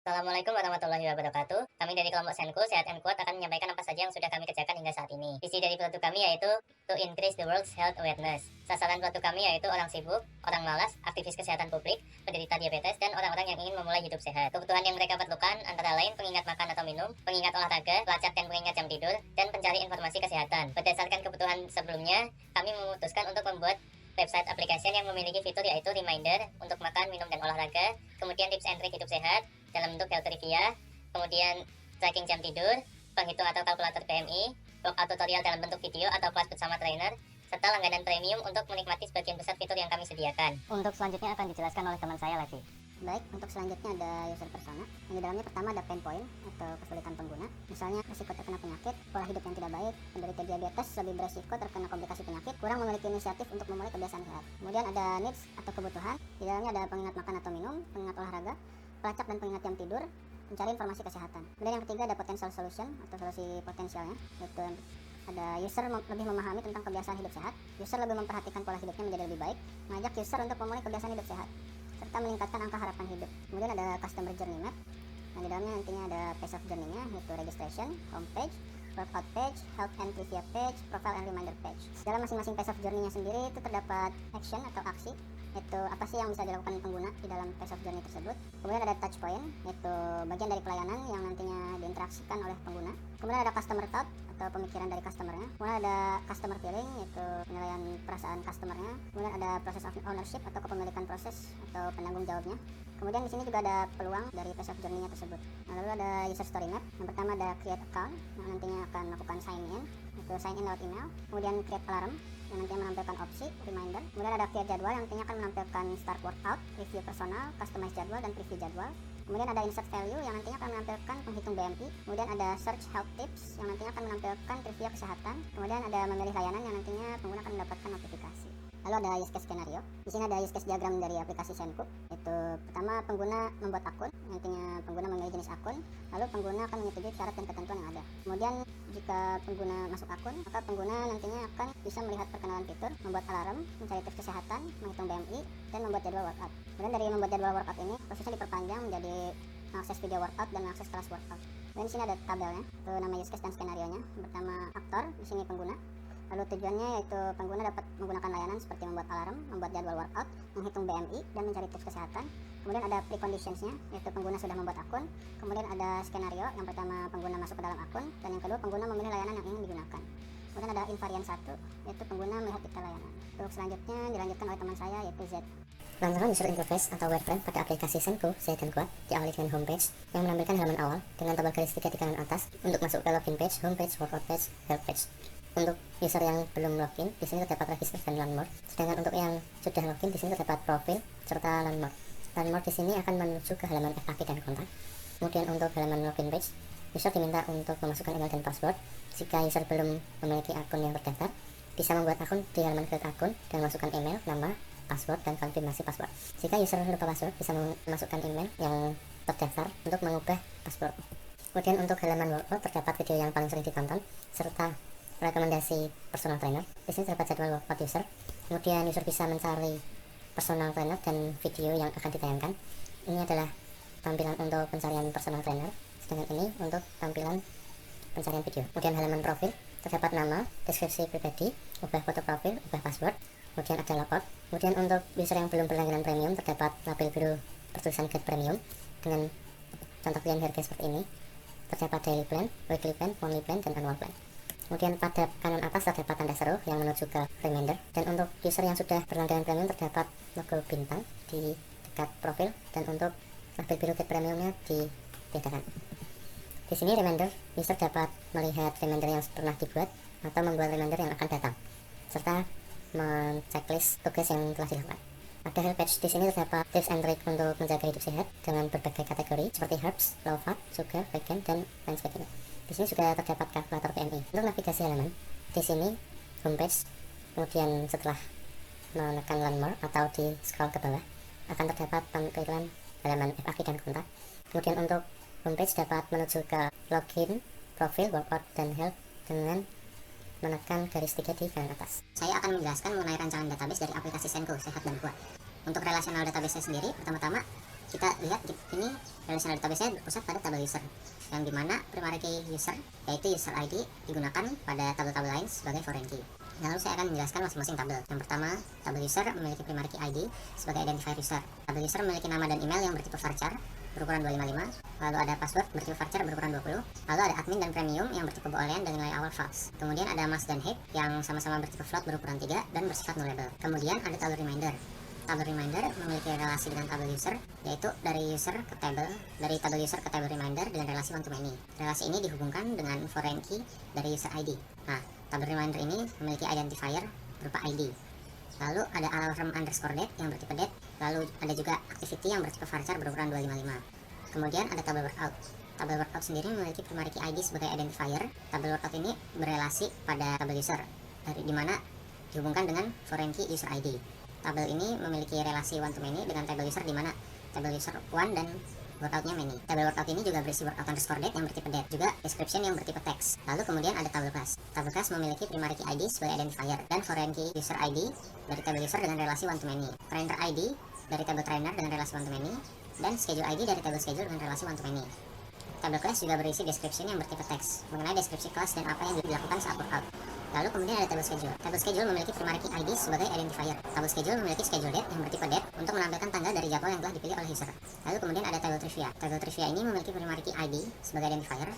Assalamualaikum warahmatullahi wabarakatuh. Kami dari kelompok Senku, Sehat and Kuat akan menyampaikan apa saja yang sudah kami kerjakan hingga saat ini. Visi dari produk kami yaitu to increase the world's health awareness. Sasaran produk kami yaitu orang sibuk, orang malas, aktivis kesehatan publik, penderita diabetes, dan orang-orang yang ingin memulai hidup sehat. Kebutuhan yang mereka perlukan antara lain pengingat makan atau minum, pengingat olahraga, pelacak dan pengingat jam tidur, dan pencari informasi kesehatan. Berdasarkan kebutuhan sebelumnya, kami memutuskan untuk membuat website application yang memiliki fitur yaitu reminder untuk makan, minum, dan olahraga, kemudian tips and trick hidup sehat dalam bentuk health trivia, kemudian tracking jam tidur, penghitung atau kalkulator BMI, workout tutorial dalam bentuk video atau kelas bersama trainer, serta langganan premium untuk menikmati sebagian besar fitur yang kami sediakan. Untuk selanjutnya akan dijelaskan oleh teman saya, Levi. Baik, untuk selanjutnya ada user persona. Yang di dalamnya pertama ada pain point atau kesulitan pengguna. Misalnya risiko terkena penyakit, pola hidup yang tidak baik, penderita diabetes lebih beresiko terkena komplikasi penyakit, kurang memiliki inisiatif untuk memulai kebiasaan sehat. Kemudian ada needs atau kebutuhan. Di dalamnya ada pengingat makan atau minum, pengingat olahraga, pelacak dan pengingat jam tidur, mencari informasi kesehatan. Kemudian yang ketiga ada potential solution atau solusi potensialnya, yaitu ada user lebih memahami tentang kebiasaan hidup sehat, user lebih memperhatikan pola hidupnya menjadi lebih baik, mengajak user untuk memulai kebiasaan hidup sehat, serta meningkatkan angka harapan hidup. Kemudian ada customer journey map, yang di dalamnya nantinya ada page of journey-nya, yaitu registration, homepage, workout page, health and trivia page, profile and reminder page. Dalam masing-masing page of journey-nya sendiri itu terdapat action atau aksi, yaitu apa sih yang bisa dilakukan pengguna di dalam page of journey tersebut. Kemudian ada touch point, yaitu bagian dari pelayanan yang nantinya diinteraksikan oleh pengguna. Kemudian ada customer thought atau pemikiran dari customernya. Kemudian ada customer feeling, yaitu penilaian perasaan customernya. Kemudian ada process of ownership atau kepemilikan proses atau penanggung jawabnya. Kemudian di sini juga ada peluang dari page of journey-nya tersebut. Nah, lalu ada user story map. Yang pertama ada create account yang nantinya akan melakukan sign in, yaitu sign in lewat email. Kemudian create alarm yang nantinya menampilkan opsi reminder. Kemudian ada create jadwal yang nantinya akan menampilkan start workout, review personal, customize jadwal, dan preview jadwal. Kemudian ada insert value yang nantinya akan menampilkan penghitung BMI. Kemudian ada search health tips yang nantinya akan menampilkan trivia kesehatan. Kemudian ada memilih layanan yang nantinya pengguna akan mendapatkan notifikasi. Lalu ada use case skenario. Di sini ada use case diagram dari aplikasi Senku. Itu pertama pengguna membuat akun, nantinya pengguna memilih jenis akun, lalu pengguna akan menyetujui syarat dan ketentuan yang ada. Kemudian jika pengguna masuk akun, maka pengguna nantinya akan bisa melihat perkenalan fitur, membuat alarm, mencari tips kesehatan, menghitung BMI, dan membuat jadwal workout. Kemudian dari membuat jadwal workout ini, prosesnya diperpanjang menjadi mengakses video workout dan mengakses kelas workout. Dan di sini ada tabelnya, itu nama use case dan skenario-nya. Pertama aktor, di sini pengguna. Lalu tujuannya yaitu pengguna dapat menggunakan layanan seperti membuat alarm, membuat jadwal workout, menghitung BMI, dan mencari tips kesehatan. Kemudian ada preconditions-nya, yaitu pengguna sudah membuat akun. Kemudian ada skenario, yang pertama pengguna masuk ke dalam akun, dan yang kedua pengguna memilih layanan yang ingin digunakan. Kemudian ada invariant 1, yaitu pengguna melihat detail layanan. Untuk selanjutnya dilanjutkan oleh teman saya, yaitu Z. Lantaran user interface atau wireframe pada aplikasi Senku, Sehat dan Kuat, diawali dengan homepage yang menampilkan halaman awal dengan tombol garis 3 di kanan atas untuk masuk ke login page, homepage, workout page, help page. Untuk user yang belum login, di sini terdapat register dan learn more. Sedangkan untuk yang sudah login, di sini terdapat profil serta learn more. Learn more di sini akan menuju ke halaman FAQ dan kontak. Kemudian untuk halaman login page, user diminta untuk memasukkan email dan password. Jika user belum memiliki akun yang terdaftar, bisa membuat akun di halaman create akun dan masukkan email, nama, password, dan konfirmasi password. Jika user lupa password, bisa memasukkan email yang terdaftar untuk mengubah password. Kemudian untuk halaman workout terdapat video yang paling sering ditonton serta rekomendasi personal trainer. Di sini terdapat jadwal workout user. Kemudian user bisa mencari personal trainer dan video yang akan ditayangkan. Ini adalah tampilan untuk pencarian personal trainer. Sedangkan ini untuk tampilan pencarian video. Kemudian halaman profil terdapat nama, deskripsi pribadi, ubah foto profil, ubah password. Kemudian ada logout. Kemudian untuk user yang belum berlangganan premium terdapat label biru bertulisan get premium dengan contoh pilihan harga seperti ini. Terdapat daily plan, weekly plan, monthly plan, dan annual plan. Kemudian pada kanan atas terdapat tanda seru yang menuju ke reminder. Dan untuk user yang sudah berlangganan premium terdapat logo bintang di dekat profil, dan untuk label biru get premiumnya ditiadakan. Di sini reminder, user dapat melihat reminder yang pernah dibuat atau membuat reminder yang akan datang, serta men-checklist tugas yang telah dilakukan. Ada health page. Di sini terdapat tips and trick untuk menjaga hidup sehat dengan berbagai kategori seperti herbs, low fat, sugar, vegan, dan lain sebagainya. Di sini juga terdapat kalkulator BMI. Untuk navigasi halaman, di sini homepage. Kemudian setelah menekan learn more atau di scroll ke bawah, akan terdapat tampilan halaman FAQ dan kontak. Kemudian untuk homepage dapat menuju ke login, profil, workout, dan health dengan menekan garis 3 di kanan atas. Saya akan menjelaskan mengenai rancangan database dari aplikasi Senku, Sehat dan Kuat. Untuk relational database sendiri, pertama-tama kita lihat ini relational database-nya berpusat pada tabel user, yang dimana primary key user yaitu user ID digunakan pada tabel-tabel lain sebagai foreign key. Lalu saya akan menjelaskan masing-masing tabel. Yang pertama, tabel user memiliki primary key ID sebagai identifier user. Tabel user memiliki nama dan email yang bertipe varchar berukuran 255, lalu ada password bertipe varchar berukuran 20, lalu ada admin dan premium yang bertipe boolean dengan nilai awal false. Kemudian ada mask dan heap yang sama-sama bertipe float berukuran 3 dan bersifat nullable. Kemudian ada tabel reminder. Tabel reminder memiliki relasi dengan tabel user, yaitu dari tabel user ke tabel reminder dengan relasi one to many. Relasi ini dihubungkan dengan foreign key dari user ID. Nah, tabel reminder ini memiliki identifier berupa ID. Lalu ada alarm underscore date yang bertipe date, lalu ada juga activity yang bertipe varchar berukuran 255. Kemudian ada tabel workout. Tabel workout sendiri memiliki primary key ID sebagai identifier. Tabel workout ini berelasi pada tabel user, di mana dihubungkan dengan foreign key user ID. Tabel ini memiliki relasi one to many dengan tabel user, di mana tabel user one dan workoutnya many. Tabel workout ini juga berisi workout underscore date yang bertipe date, juga description yang bertipe text. Lalu kemudian ada tabel class. Tabel class memiliki primary key ID sebagai identifier dan foreign key user ID dari tabel user dengan relasi one to many. Trainer ID dari tabel trainer dengan relasi one to many, dan schedule ID dari tabel schedule dengan relasi one to many. Tabel class juga berisi description yang bertipe text mengenai deskripsi kelas dan apa yang dilakukan saat workout. Lalu kemudian ada tabel schedule. Tabel schedule memiliki primary key ID sebagai identifier. Tabel schedule memiliki schedule date yang bertipe date untuk menampilkan tanggal dari jadwal yang telah dipilih oleh user. Lalu kemudian ada tabel trivia. Tabel trivia ini memiliki primary key ID sebagai identifier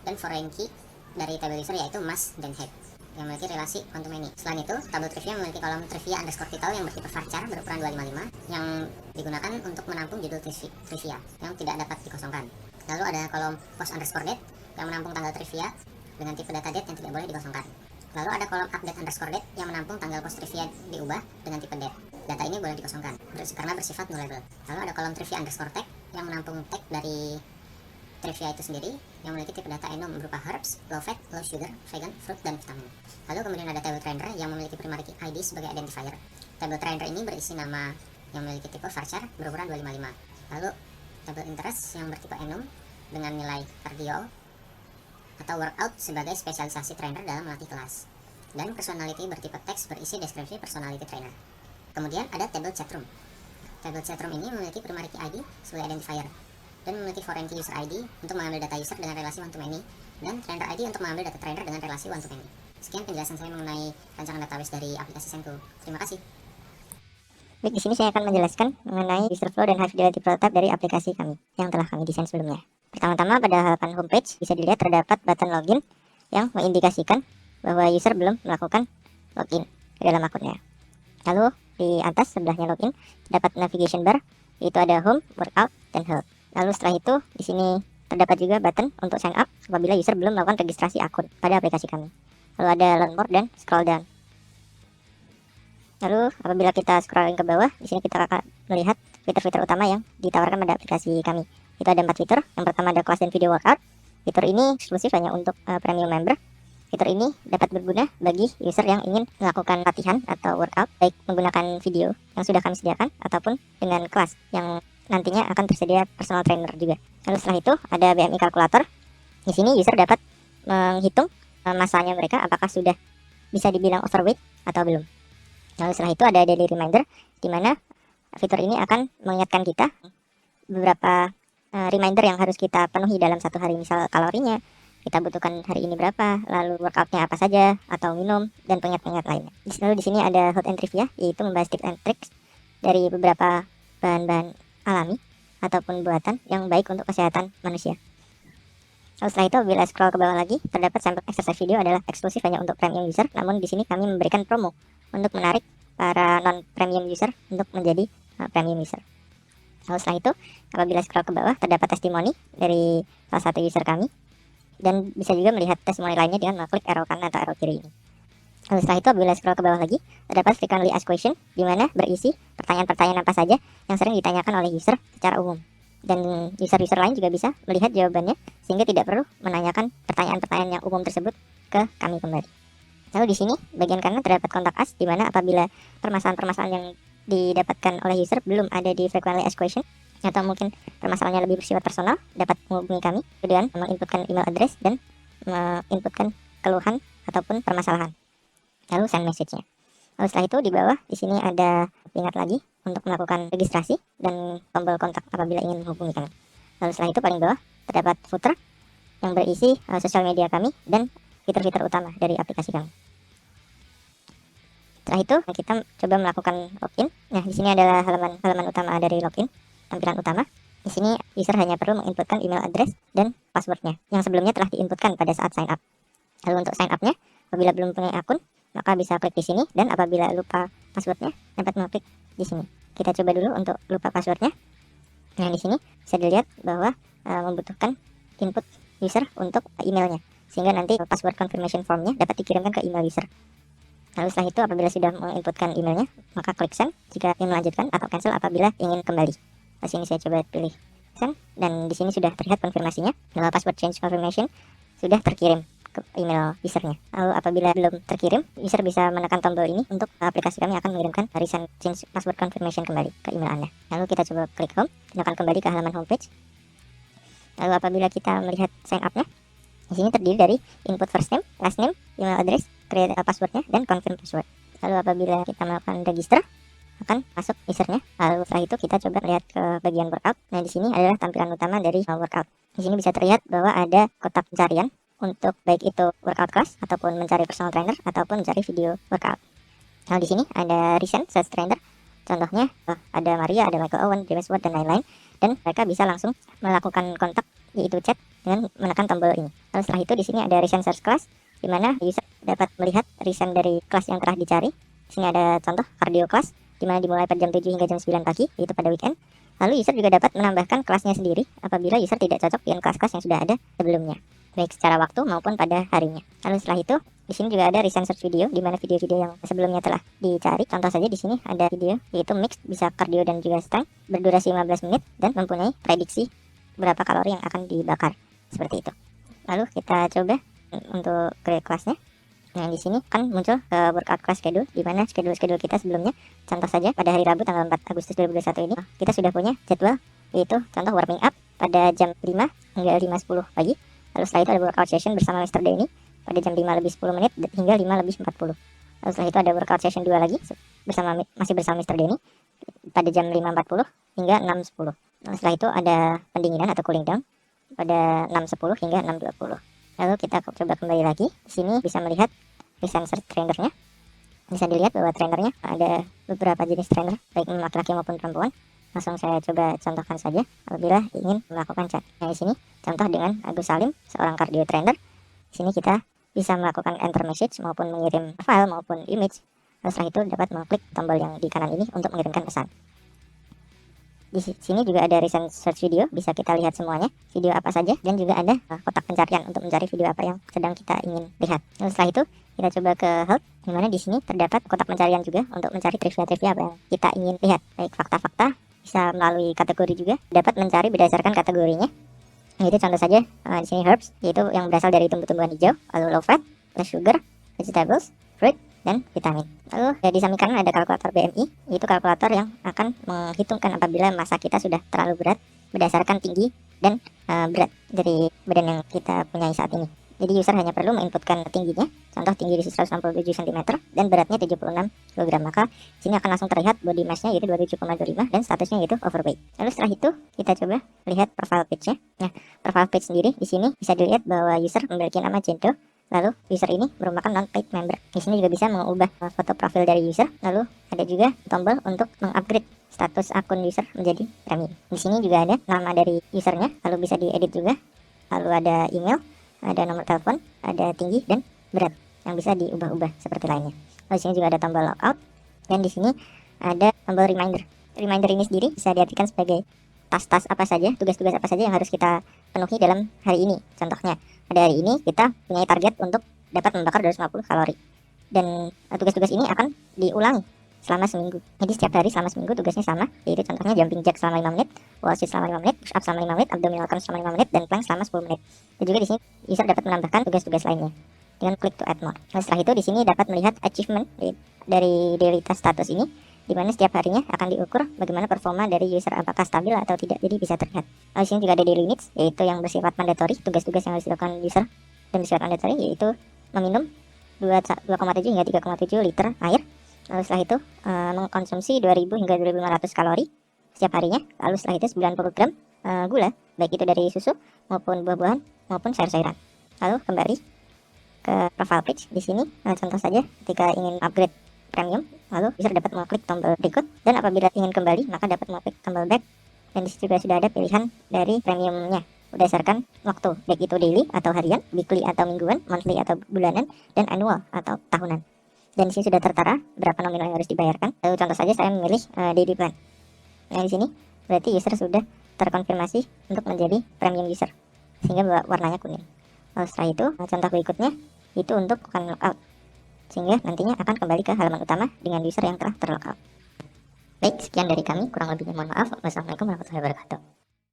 dan foreign key dari tabel user yaitu mask dan head yang memiliki relasi one to many. Selain itu, tabel trivia memiliki kolom trivia underscore title yang bertipe varchar berukuran 255 yang digunakan untuk menampung judul trivia yang tidak dapat dikosongkan. Lalu ada kolom post underscore date yang menampung tanggal trivia dengan tipe data date yang tidak boleh dikosongkan. Lalu ada kolom update underscore date yang menampung tanggal post trivia diubah dengan tipe date. Data ini boleh dikosongkan karena bersifat nullable. Lalu ada kolom trivia underscore tag yang menampung tag dari trivia itu sendiri yang memiliki tipe data enum berupa herbs, low fat, low sugar, vegan, fruit, dan vitamin. Lalu kemudian ada table trainer yang memiliki primary key ID sebagai identifier. Table trainer ini berisi nama yang memiliki tipe varchar berukuran 255. Lalu table interest yang bertipe enum dengan nilai cardio atau workout sebagai spesialisasi trainer dalam melatih kelas, dan personality bertipe teks berisi deskripsi personality trainer. Kemudian ada table chatroom. Table chatroom ini memiliki primary key ID sebagai identifier dan memiliki foreign key user ID untuk mengambil data user dengan relasi one to many, dan trainer ID untuk mengambil data trainer dengan relasi one to many. Sekian penjelasan saya mengenai rancangan database dari aplikasi Senko. Terima kasih. Baik, di sini saya akan menjelaskan mengenai user flow dan high fidelity prototype dari aplikasi kami yang telah kami desain sebelumnya. Pertama-tama pada halaman homepage bisa dilihat terdapat button login yang mengindikasikan bahwa user belum melakukan login ke dalam akunnya. Lalu di atas sebelahnya login terdapat navigation bar, yaitu ada home, workout, dan help. Lalu setelah itu di sini terdapat juga button untuk sign up apabila user belum melakukan registrasi akun pada aplikasi kami. Lalu ada learn more dan scroll down. Lalu apabila kita scrolling ke bawah, di sini kita akan melihat fitur-fitur utama yang ditawarkan pada aplikasi kami. Itu ada 4 fitur. Yang pertama ada kelas dan video workout. Fitur ini eksklusif hanya untuk premium member. Fitur ini dapat berguna bagi user yang ingin melakukan latihan atau workout, baik menggunakan video yang sudah kami sediakan ataupun dengan kelas yang nantinya akan tersedia personal trainer juga. Lalu setelah itu ada BMI calculator. Di sini user dapat menghitung masanya mereka apakah sudah bisa dibilang overweight atau belum. Lalu setelah itu ada daily reminder, di mana fitur ini akan mengingatkan kita beberapa reminder yang harus kita penuhi dalam satu hari, misal kalorinya, kita butuhkan hari ini berapa, lalu workoutnya apa saja, atau minum, dan pengingat-pengingat lainnya. Lalu di sini ada hot and trivia, yaitu membahas tips and tricks dari beberapa bahan-bahan alami ataupun buatan yang baik untuk kesehatan manusia. Lalu setelah itu, bila scroll ke bawah lagi, terdapat sampel exercise video adalah eksklusif hanya untuk premium user, namun di sini kami memberikan promo untuk menarik para non-premium user untuk menjadi premium user. Lalu setelah itu, apabila scroll ke bawah, terdapat testimoni dari salah satu user kami, dan bisa juga melihat testimoni lainnya dengan mengklik arrow kanan atau arrow kiri ini. Lalu setelah itu, apabila scroll ke bawah lagi, terdapat frequently asked question, di mana berisi pertanyaan-pertanyaan apa saja yang sering ditanyakan oleh user secara umum. Dan user-user lain juga bisa melihat jawabannya, sehingga tidak perlu menanyakan pertanyaan-pertanyaan yang umum tersebut ke kami kembali. Lalu di sini, bagian kanan terdapat kontak us, di mana apabila permasalahan-permasalahan yang didapatkan oleh user belum ada di frequently asked question, atau mungkin permasalahannya lebih bersifat personal, dapat menghubungi kami dengan menginputkan email address dan menginputkan keluhan ataupun permasalahan. Lalu send message-nya. Lalu setelah itu di bawah di sini ada ingat lagi, untuk melakukan registrasi dan tombol kontak apabila ingin menghubungi kami. Lalu setelah itu paling bawah terdapat footer yang berisi sosial media kami dan fitur-fitur utama dari aplikasi kami. Setelah itu kita coba melakukan login. Nah, di sini adalah halaman utama dari login, tampilan utama. Di sini user hanya perlu menginputkan email address dan passwordnya yang sebelumnya telah diinputkan pada saat sign up. Lalu untuk sign up-nya, apabila belum punya akun, maka bisa klik di sini, dan apabila lupa passwordnya dapat mengklik di sini. Kita coba dulu untuk lupa passwordnya. Nah, di sini bisa dilihat bahwa membutuhkan input user untuk emailnya, sehingga nanti password confirmation form-nya dapat dikirimkan ke email user. Lalu setelah itu apabila sudah menginputkan emailnya, maka klik send jika ingin melanjutkan atau cancel apabila ingin kembali. Di sini saya coba pilih send, dan di sini sudah terlihat konfirmasinya bahwa password change confirmation sudah terkirim ke email usernya. Lalu apabila belum terkirim, user bisa menekan tombol ini untuk aplikasi kami akan mengirimkan resend change password confirmation kembali ke email Anda. Lalu kita coba klik home, dan akan kembali ke halaman homepage. Lalu apabila kita melihat sign up-nya, di sini terdiri dari input first name, last name, email address, create passwordnya, dan confirm password. Lalu apabila kita melakukan register, akan masuk usernya. Lalu setelah itu kita coba lihat ke bagian workout. Nah, di sini adalah tampilan utama dari workout. Di sini bisa terlihat bahwa ada kotak pencarian untuk baik itu workout class ataupun mencari personal trainer ataupun mencari video workout. Nah, di sini ada recent search trainer. Contohnya ada Maria, ada Michael Owen, James Ward, dan lain-lain. Dan mereka bisa langsung melakukan kontak, yaitu chat, dengan menekan tombol ini. Lalu setelah itu di sini ada recent search class, di mana user dapat melihat recent dari kelas yang telah dicari. Di sini ada contoh cardio class, di mana dimulai pada jam 7 hingga jam 9 pagi, yaitu pada weekend. Lalu user juga dapat menambahkan kelasnya sendiri apabila user tidak cocok dengan kelas-kelas yang sudah ada sebelumnya, baik secara waktu maupun pada harinya. Lalu setelah itu, di sini juga ada recent search video, di mana video-video yang sebelumnya telah dicari. Contoh saja di sini ada video, yaitu mixed, bisa cardio dan juga strength, berdurasi 15 menit dan mempunyai prediksi berapa kalori yang akan dibakar. Seperti itu. Lalu kita coba untuk create kelasnya. Nah, di sini kan muncul workout class schedule, di mana schedule kita sebelumnya. Contoh saja pada hari Rabu tanggal 4 Agustus 2021 ini, kita sudah punya jadwal, yaitu contoh warming up pada jam 5 hingga 5.10 pagi. Lalu setelah itu ada workout session bersama Mr. Denny pada jam 5 lebih 10 menit hingga 5 lebih 40. Lalu setelah itu ada workout session 2 lagi masih bersama Mr. Denny pada jam 5.40 hingga 6.10. Lalu setelah itu ada pendinginan atau cooling down pada 6.10 hingga 6.20. Lalu kita coba kembali lagi. Di sini bisa melihat recent search trainernya. Bisa dilihat bahwa trainernya ada beberapa jenis trainer, baik laki-laki maupun perempuan. Langsung saya coba contohkan saja apabila ingin melakukan chat. Nah, di sini contoh dengan Agus Salim, seorang cardio trainer. Di sini kita bisa melakukan enter message maupun mengirim file maupun image. Lalu setelah itu dapat mengklik tombol yang di kanan ini untuk mengirimkan pesan. Di sini juga ada recent search video, bisa kita lihat semuanya, video apa saja, dan juga ada kotak pencarian untuk mencari video apa yang sedang kita ingin lihat. Lalu setelah itu kita coba ke help, di mana di sini terdapat kotak pencarian juga untuk mencari trivia-trivia apa yang kita ingin lihat, baik fakta-fakta, bisa melalui kategori juga, dapat mencari berdasarkan kategorinya. Yaitu contoh saja di sini herbs, yaitu yang berasal dari tumbuh-tumbuhan hijau, lalu low fat, less sugar, vegetables, fruit, dan vitamin. Lalu di samping kanan ada kalkulator BMI, yaitu kalkulator yang akan menghitungkan apabila massa kita sudah terlalu berat berdasarkan tinggi dan berat dari badan yang kita punya saat ini. Jadi user hanya perlu menginputkan tingginya, contoh tinggi di 167 cm dan beratnya 76 kg. Maka di sini akan langsung terlihat body mass-nya yaitu 27,25 dan statusnya yaitu overweight. Lalu setelah itu kita coba lihat profile page-nya. Nah, profile page sendiri di sini bisa dilihat bahwa user memiliki nama Jendo. Lalu user ini merupakan non-paid member. Di sini juga bisa mengubah foto profil dari user. Lalu ada juga tombol untuk mengupgrade status akun user menjadi premium. Di sini juga ada nama dari usernya, lalu bisa diedit juga. Lalu ada email, ada nomor telepon, ada tinggi dan berat yang bisa diubah-ubah seperti lainnya. Lalu di sini juga ada tombol logout, dan di sini ada tombol reminder. Reminder ini sendiri bisa diartikan sebagai tas-tas apa saja, tugas-tugas apa saja yang harus kita penuhi dalam hari ini. Contohnya, pada hari ini kita punya target untuk dapat membakar 250 kalori. Dan tugas-tugas ini akan diulangi selama seminggu. Jadi setiap hari selama seminggu tugasnya sama, yaitu contohnya jumping jack selama 5 menit, wall sit selama 5 menit, push up selama 5 menit, abdominal curl selama 5 menit, dan plank selama 10 menit. Dan juga di sini user dapat menambahkan tugas-tugas lainnya dengan klik to add more. Nah, setelah itu di sini dapat melihat achievement dari daily task status ini, di mana setiap harinya akan diukur bagaimana performa dari user, apakah stabil atau tidak, jadi bisa terlihat. Lalu di sini juga ada daily needs, yaitu yang bersifat mandatory, tugas-tugas yang harus dilakukan user dan bersifat mandatory, yaitu meminum 2,7 hingga 3,7 liter air. Lalu setelah itu mengkonsumsi 2000 hingga 2500 kalori setiap harinya. Lalu setelah itu 90 gram gula, baik itu dari susu maupun buah-buahan maupun sayur-sayuran. Lalu kembali ke profile page. Di sini contoh saja ketika ingin upgrade premium, lalu user dapat mengklik tombol berikut, dan apabila ingin kembali maka dapat mengklik tombol back. Dan di situ juga sudah ada pilihan dari premiumnya berdasarkan waktu, baik itu daily atau harian, weekly atau mingguan, monthly atau bulanan, dan annual atau tahunan. Dan di sini sudah tertera berapa nominal yang harus dibayarkan. Lalu contoh saja saya memilih daily plan. Nah di sini berarti user sudah terkonfirmasi untuk menjadi premium user sehingga warnanya kuning. Lalu setelah itu contoh berikutnya itu untuk bukan logout, sehingga nantinya akan kembali ke halaman utama dengan user yang telah terlogout. Baik, sekian dari kami, kurang lebihnya mohon maaf. Wassalamualaikum warahmatullahi wabarakatuh.